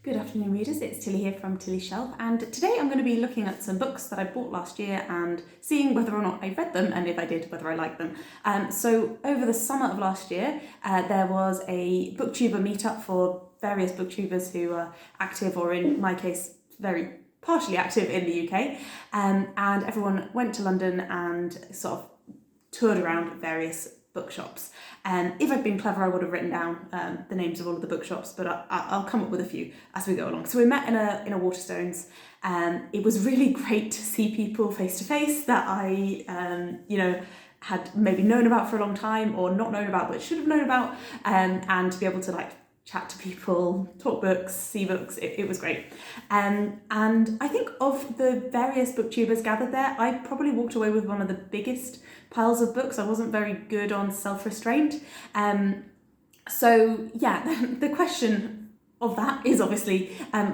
Good afternoon readers, it's Tilly here from Tilly's Shelf, and today I'm going to be looking at some books that I bought last year and seeing whether or not I read them, and if I did, whether I liked them. So over the summer of last year there was a BookTuber meetup for various BookTubers who are active, or in my case very partially active, in the UK, and everyone went to London and sort of toured around various bookshops. And if I'd been clever, I would have written down the names of all of the bookshops, but I'll come up with a few as we go along. So we met in a Waterstones, and it was really great to see people face to face that I had maybe known about for a long time, or not known about but should have known about, and to be able to chat to people, talk books, see books. It was great. And I think of the various booktubers gathered there, I probably walked away with one of the biggest piles of books. I wasn't very good on self-restraint. So yeah, the question of that is obviously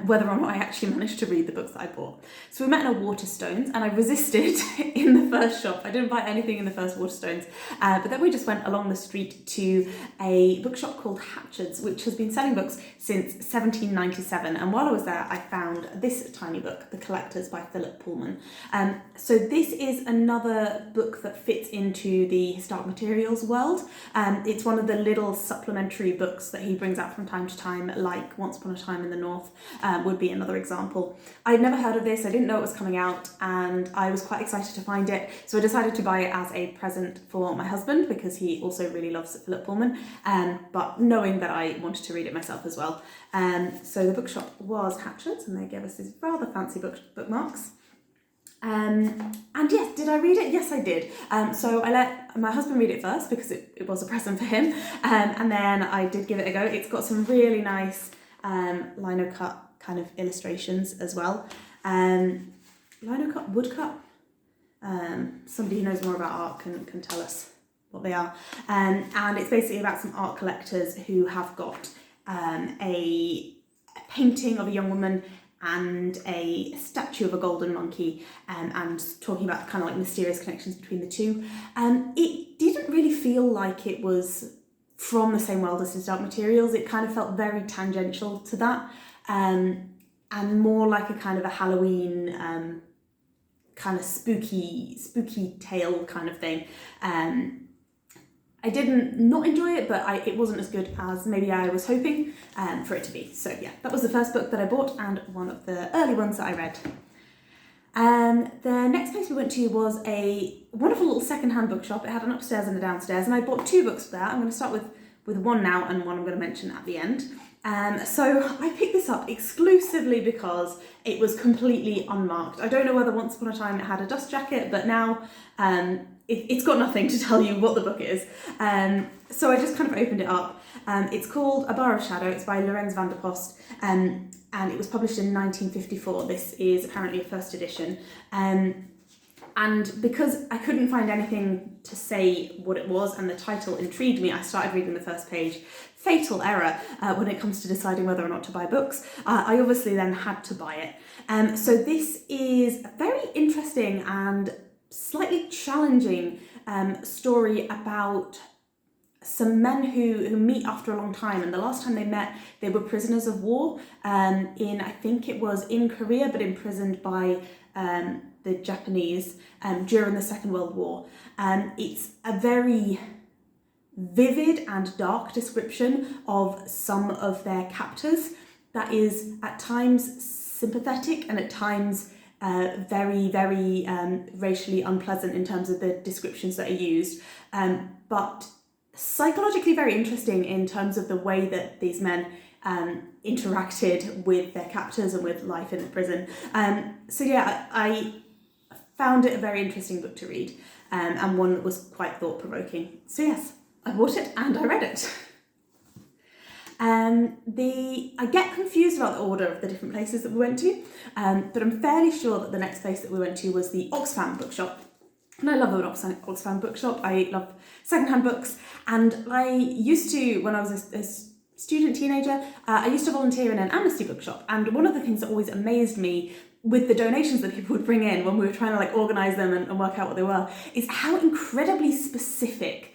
whether or not I actually managed to read the books that I bought. So we met in a Waterstones, and I resisted in the first shop. I didn't buy anything in the first Waterstones, but then we just went along the street to a bookshop called Hatchards, which has been selling books since 1797. And while I was there, I found this tiny book, The Collectors by Philip Pullman. So this is another book that fits into the historic materials world. It's one of the little supplementary books that he brings out from time to time, like Once Upon a Time in the North would be another example. I'd never heard of this, I didn't know it was coming out, and I was quite excited to find it, so I decided to buy it as a present for my husband because he also really loves Philip Pullman, but knowing that I wanted to read it myself as well. So the bookshop was Hatchards, and they gave us these rather fancy bookmarks. And yes, did I read it? Yes, I did. So I let my husband read it first because it was a present for him, and then I did give it a go. It's got some really nice lino cut kind of illustrations as well. Lino cut, wood cut. Somebody who knows more about art can tell us what they are. And it's basically about some art collectors who have got a painting of a young woman and a statue of a golden monkey, and talking about kind of like mysterious connections between the two. It didn't really feel like it was from the same world as his dark materials. It kind of felt very tangential to that, and more like a kind of a Halloween kind of spooky tale kind of thing. I didn't not enjoy it, but it wasn't as good as maybe I was hoping for it to be. So yeah, that was the first book that I bought, and one of the early ones that I read. The next place we went to was a wonderful little secondhand bookshop. It had an upstairs and a downstairs, and I bought two books there. I'm going to start with one now, and one I'm going to mention at the end. So I picked this up exclusively because it was completely unmarked. I don't know whether Once Upon a Time it had a dust jacket, but now it's got nothing to tell you what the book is. So I just kind of opened it up. It's called A Bar of Shadow. It's by Lorenz van der Post, and it was published in 1954. This is apparently a first edition. And because I couldn't find anything to say what it was, and the title intrigued me, I started reading the first page. Fatal error when it comes to deciding whether or not to buy books. I obviously then had to buy it. So this is a very interesting and slightly challenging story about some men who meet after a long time, and the last time they met they were prisoners of war in, I think it was in Korea, but imprisoned by the Japanese during the Second World War. It's a very vivid and dark description of some of their captors that is at times sympathetic and at times very racially unpleasant in terms of the descriptions that are used, but psychologically very interesting in terms of the way that these men interacted with their captors and with life in the prison. So yeah, I found it a very interesting book to read, and one that was quite thought-provoking. So yes, I bought it and I read it. I get confused about the order of the different places that we went to, but I'm fairly sure that the next place that we went to was the Oxan Bookshop. And I love an Oxan Bookshop. I love secondhand books, and I used to, when I was a student teenager, I used to volunteer in an amnesty bookshop, and one of the things that always amazed me with the donations that people would bring in when we were trying to organise them and work out what they were, is how incredibly specific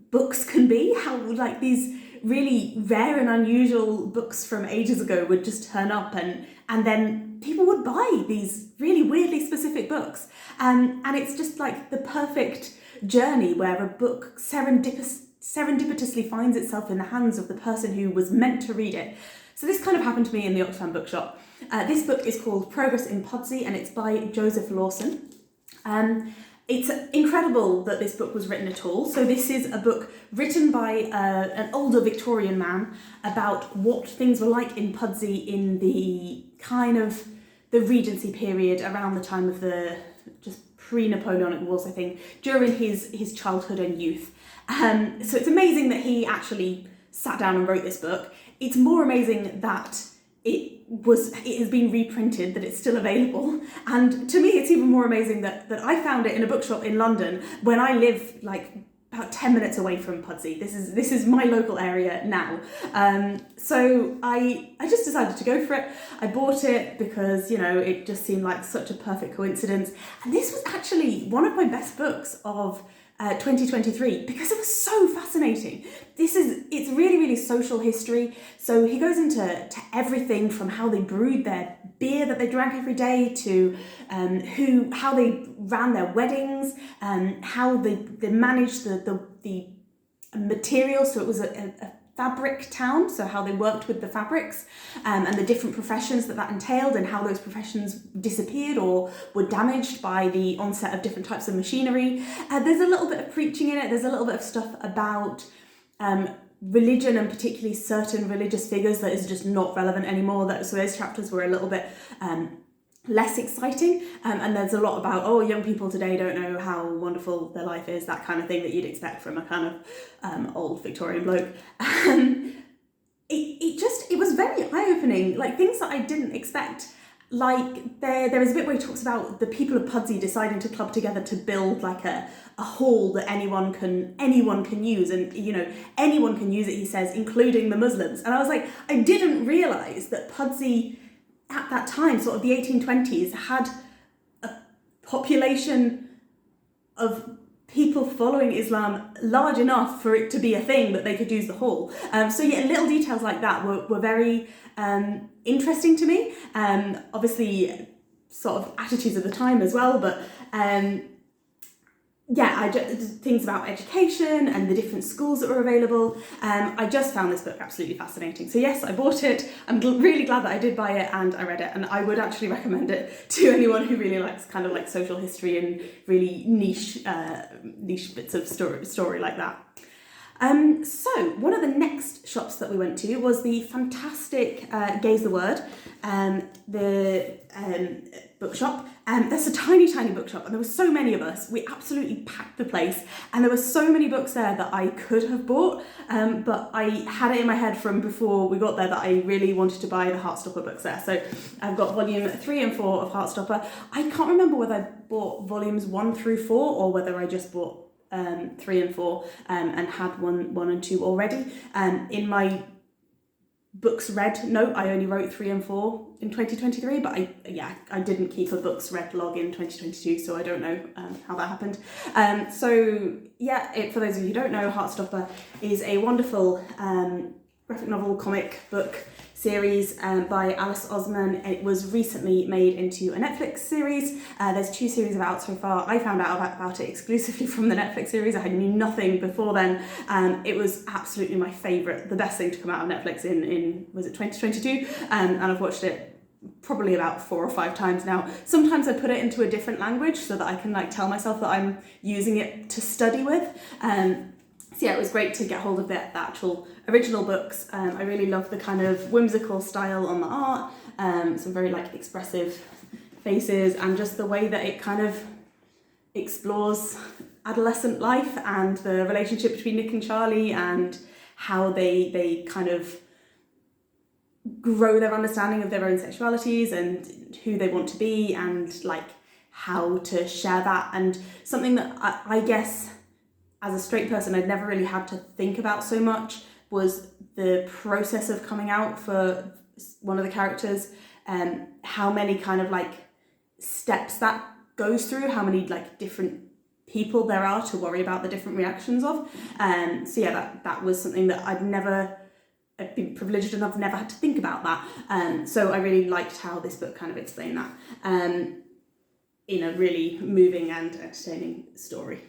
books can be, how these really rare and unusual books from ages ago would just turn up, and then people would buy these really weirdly specific books. And it's just like the perfect journey where a book serendipitously finds itself in the hands of the person who was meant to read it. So this kind of happened to me in the Oxan Bookshop. This book is called Progress in Pudsey, and it's by Joseph Lawson. It's incredible that this book was written at all. So this is a book written by an older Victorian man about what things were like in Pudsey in the kind of the Regency period, around the time of the just pre-Napoleonic Wars, I think, during his childhood and youth. So it's amazing that he actually sat down and wrote this book. It's more amazing that it has been reprinted, that it's still available. And to me, it's even more amazing that I found it in a bookshop in London when I live like about 10 minutes away from Pudsey. This is my local area now. So I just decided to go for it. I bought it because, you know, it just seemed like such a perfect coincidence. And this was actually one of my best books of 2023 because it was so fascinating. It's really, really social history. So he goes into everything from how they brewed their beer that they drank every day to how they ran their weddings, how they managed the materials. So it was a fabric town, so how they worked with the fabrics, and the different professions that entailed, and how those professions disappeared or were damaged by the onset of different types of machinery. There's a little bit of preaching in it. There's a little bit of stuff about religion, and particularly certain religious figures that is just not relevant anymore. So those chapters were a little bit less exciting, and there's a lot about young people today don't know how wonderful their life is, that kind of thing that you'd expect from a kind of old Victorian bloke. It was very eye-opening, like things that I didn't expect. Like there is a bit where he talks about the people of Pudsey deciding to club together to build like a hall that anyone can use, and you know, anyone can use it, he says, including the Muslims. And I was like, I didn't realise that Pudsey at that time, sort of the 1820s, had a population of people following Islam large enough for it to be a thing that they could use the hall. So yeah, little details like that were very interesting to me. Obviously, sort of attitudes of the time as well, but things about education and the different schools that were available. I just found this book absolutely fascinating. So yes, I bought it. I'm really glad that I did buy it and I read it, and I would actually recommend it to anyone who really likes kind of like social history and really niche bits of story like that. So one of the next shops that we went to was the fantastic Gaze the Word, bookshop. That's a tiny bookshop, and there were so many of us. We absolutely packed the place, and there were so many books there that I could have bought, but I had it in my head from before we got there that I really wanted to buy the Heartstopper books there. So I've got volume 3 and 4 of Heartstopper. I can't remember whether I bought volumes 1 through 4 or whether I just bought 3 and 4 and had 1 and 2 already. In my books read note, I only wrote 3 and 4 in 2023, but I didn't keep a books read log in 2022, so I don't know how that happened. For those of you who don't know, Heartstopper is a wonderful graphic novel comic book series by Alice Osman. It was recently made into a Netflix series. There's 2 series out so far. I found out about it exclusively from the Netflix series. I knew nothing before then. It was absolutely my favourite, the best thing to come out of Netflix in was it 2022? And I've watched it probably about 4 or 5 times now. Sometimes I put it into a different language so that I can like tell myself that I'm using it to study with. So yeah, it was great to get hold of the actual original books. I really love the kind of whimsical style on the art, some very like expressive faces, and just the way that it kind of explores adolescent life and the relationship between Nick and Charlie, and how they kind of grow their understanding of their own sexualities and who they want to be, and like how to share that. And something that I guess as a straight person I'd never really had to think about so much was the process of coming out for one of the characters, and how many kind of like steps that goes through, how many like different people there are to worry about the different reactions of. So yeah, that was something that I'd been privileged enough, never had to think about that. So I really liked how this book kind of explained that in a really moving and entertaining story.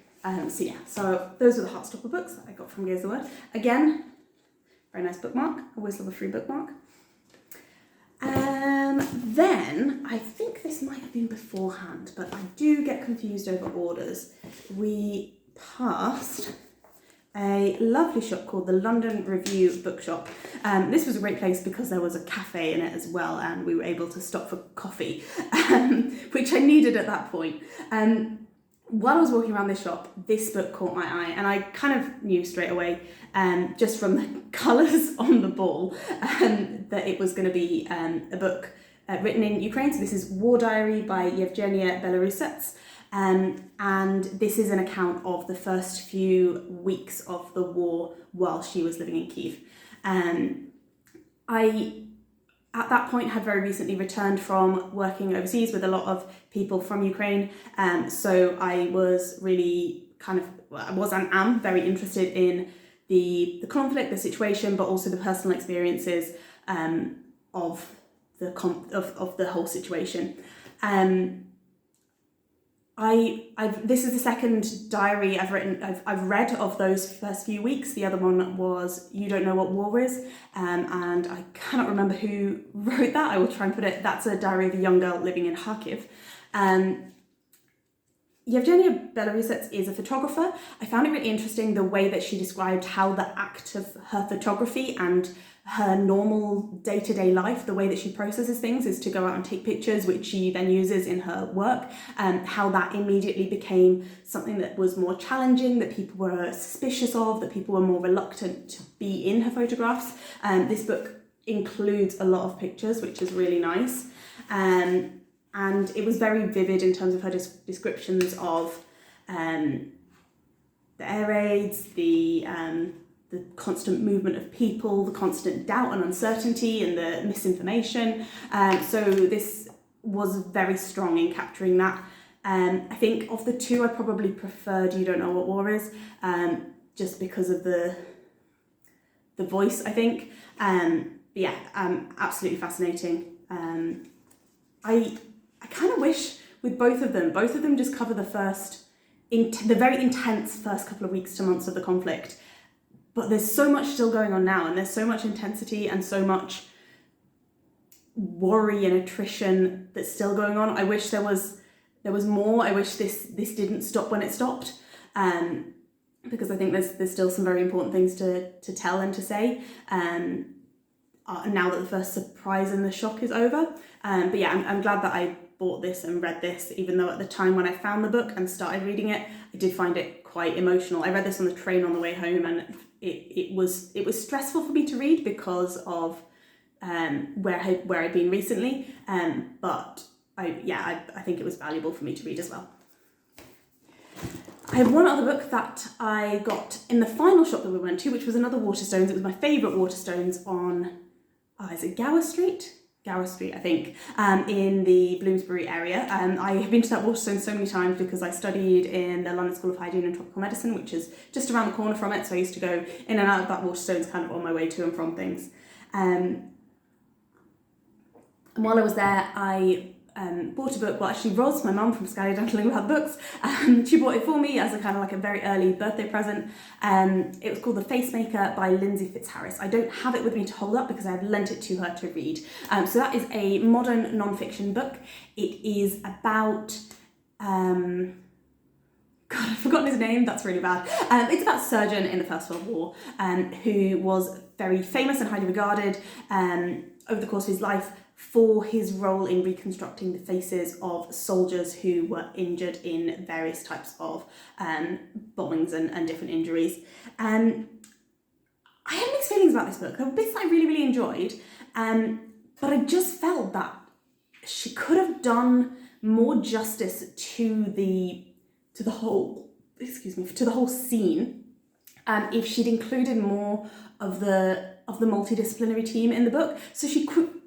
So those are the Heartstopper books that I got from Gaze the Word. Again, very nice bookmark. Always love a free bookmark. Then, I think this might have been beforehand, but I do get confused over orders. We passed a lovely shop called the London Review Bookshop. This was a great place because there was a cafe in it as well, and we were able to stop for coffee, which I needed at that point. While I was walking around this shop, this book caught my eye, and I kind of knew straight away, just from the colours on the ball, that it was going to be a book written in Ukraine. So this is War Diary by Yevgenia Belarusets, and this is an account of the first few weeks of the war while she was living in Kyiv. I, at that point, had very recently returned from working overseas with a lot of people from Ukraine, so I was really am very interested in the conflict, the situation, but also the personal experiences of the whole situation. This is the second diary I've read of those first few weeks. The other one was You Don't Know What War Is, and I cannot remember who wrote that. I will try and put it. That's a diary of a young girl living in Kharkiv. Yevgenia Belarusets is a photographer. I found it really interesting the way that she described how the act of her photography and her normal day-to-day life, the way that she processes things is to go out and take pictures, which she then uses in her work, how that immediately became something that was more challenging, that people were suspicious of, that people were more reluctant to be in her photographs. This book includes a lot of pictures, which is really nice. And it was very vivid in terms of her descriptions of the air raids, the constant movement of people, the constant doubt and uncertainty and the misinformation. So this was very strong in capturing that. I think of the two, I probably preferred You Don't Know What War Is, just because of the voice, I think. Absolutely fascinating. I kind of wish with both of them just cover the very intense first couple of weeks to months of the conflict. But there's so much still going on now, and there's so much intensity and so much worry and attrition that's still going on. I wish there was more. I wish this didn't stop when it stopped, because I think there's still some very important things to tell and to say. Now that the first surprise and the shock is over. I'm glad that I bought this and read this, even though at the time when I found the book and started reading it, I did find it quite emotional. I read this on the train on the way home, and it was stressful for me to read because of where I'd been recently. But I think it was valuable for me to read as well. I have one other book that I got in the final shop that we went to, which was another Waterstones. It was my favourite Waterstones on, is it Gower Street? Gower Street, I think, in the Bloomsbury area. I have been to that Waterstones so many times because I studied in the London School of Hygiene and Tropical Medicine, which is just around the corner from it. So I used to go in and out of that Waterstones kind of on my way to and from things. And while I was there, I bought a book. Well, actually, Ros, my mum from Sky Gentling About Books, she bought it for me as a kind of like a very early birthday present. It was called The Facemaker by Lindsay Fitzharris. I don't have it with me to hold up because I have lent it to her to read. So that is a modern non-fiction book. It is about God, I've forgotten his name, that's really bad. It's about a surgeon in the First World War who was very famous and highly regarded over the course of his life for his role in reconstructing the faces of soldiers who were injured in various types of bombings and different injuries. I had mixed feelings about this book. There were bits that I really, really enjoyed, but I just felt that she could have done more justice to the whole scene if she'd included more of the multidisciplinary team in the book. So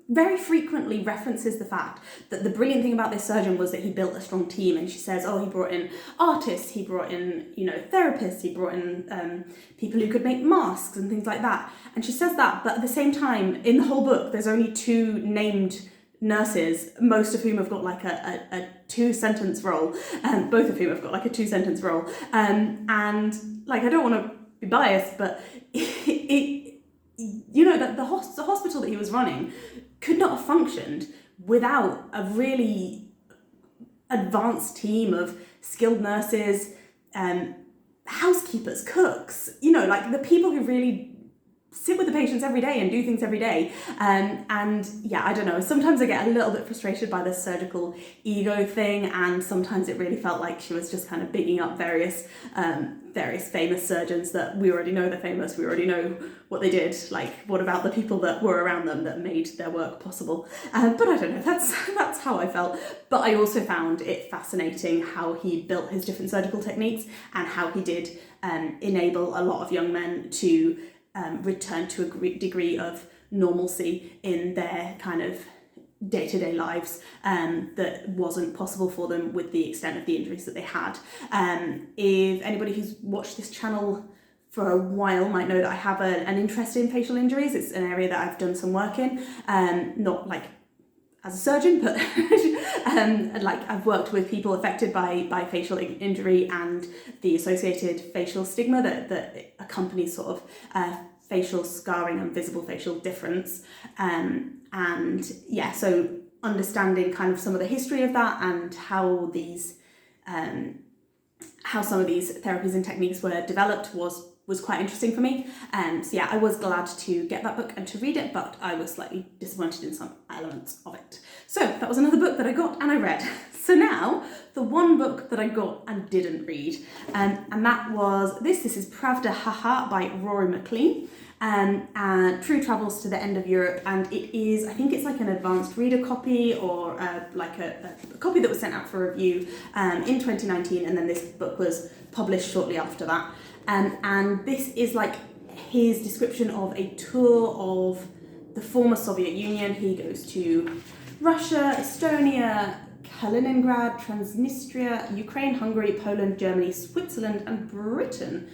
very frequently references the fact that the brilliant thing about this surgeon was that he built a strong team, and she says, oh, he brought in artists, he brought in, you know, therapists, he brought in people who could make masks and things like that. And she says that, but at the same time, in the whole book, there's only 2 named nurses, most of whom have got like a 2-sentence role, both of whom have got like a 2-sentence role. And like, I don't want to be biased, but you know, that the hospital that he was running could not have functioned without a really advanced team of skilled nurses, housekeepers, cooks, you know, like the people who really sit with the patients every day and do things every day. And yeah, I don't know, sometimes I get a little bit frustrated by this surgical ego thing, and sometimes it really felt like she was just kind of bigging up various famous surgeons that we already know they're famous, we already know what they did. Like, what about the people that were around them that made their work possible? But I don't know, that's how I felt. But I also found it fascinating how he built his different surgical techniques, and how he did enable a lot of young men to return to a degree of normalcy in their kind of day-to-day lives that wasn't possible for them with the extent of the injuries that they had. If anybody who's watched this channel for a while might know that I have an interest in facial injuries. It's an area that I've done some work in, not like as a surgeon, but like I've worked with people affected by facial injury and the associated facial stigma that accompanies sort of facial scarring and visible facial difference. And yeah, so understanding kind of some of the history of that, and how some of these therapies and techniques were developed was quite interesting for me. So yeah, I was glad to get that book and to read it, but I was slightly disappointed in some elements of it. So that was another book that I got and I read. So now, the one book that I got and didn't read, and that was this. This is Pravda Haha by Rory McLean. True Travels to the End of Europe, and it is, I think it's like an advanced reader copy, or like a copy that was sent out for review in 2019, and then this book was published shortly after that. And this is like his description of a tour of the former Soviet Union. He goes to Russia, Estonia, Kaliningrad, Transnistria, Ukraine, Hungary, Poland, Germany, Switzerland, and Britain.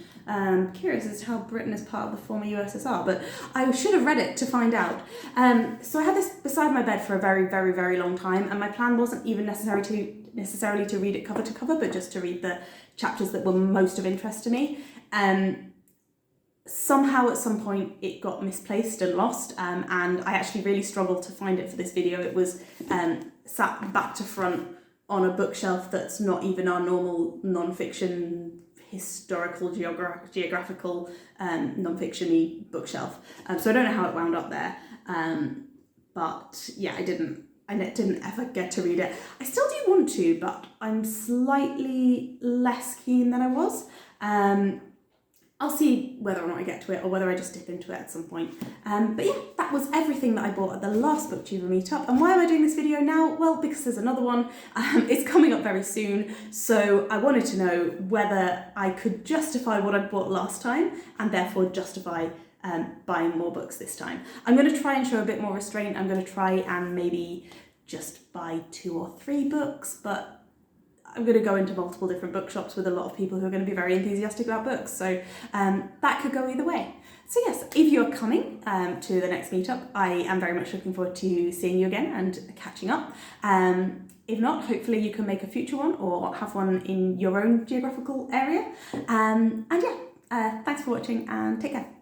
Curious as to how Britain is part of the former USSR, but I should have read it to find out. So I had this beside my bed for a very, very, very long time, and my plan wasn't even necessarily to read it cover to cover, but just to read the chapters that were most of interest to me. Somehow at some point it got misplaced and lost, and I actually really struggled to find it for this video. It was sat back to front on a bookshelf that's not even our normal non-fiction historical geographical non-fiction-y bookshelf. So I don't know how it wound up there, but yeah, I didn't ever get to read it. I still do want to, but I'm slightly less keen than I was. I'll see whether or not I get to it, or whether I just dip into it at some point. But yeah, that was everything that I bought at the last BookTuber meetup. And why am I doing this video now? Well, because there's another one. It's coming up very soon. So I wanted to know whether I could justify what I bought last time, and therefore justify buying more books this time. I'm going to try and show a bit more restraint. I'm going to try and maybe just buy 2 or 3 books, but I'm going to go into multiple different bookshops with a lot of people who are going to be very enthusiastic about books. So that could go either way. So yes, if you're coming to the next meetup, I am very much looking forward to seeing you again and catching up. If not, hopefully you can make a future one, or have one in your own geographical area. And yeah, thanks for watching, and take care.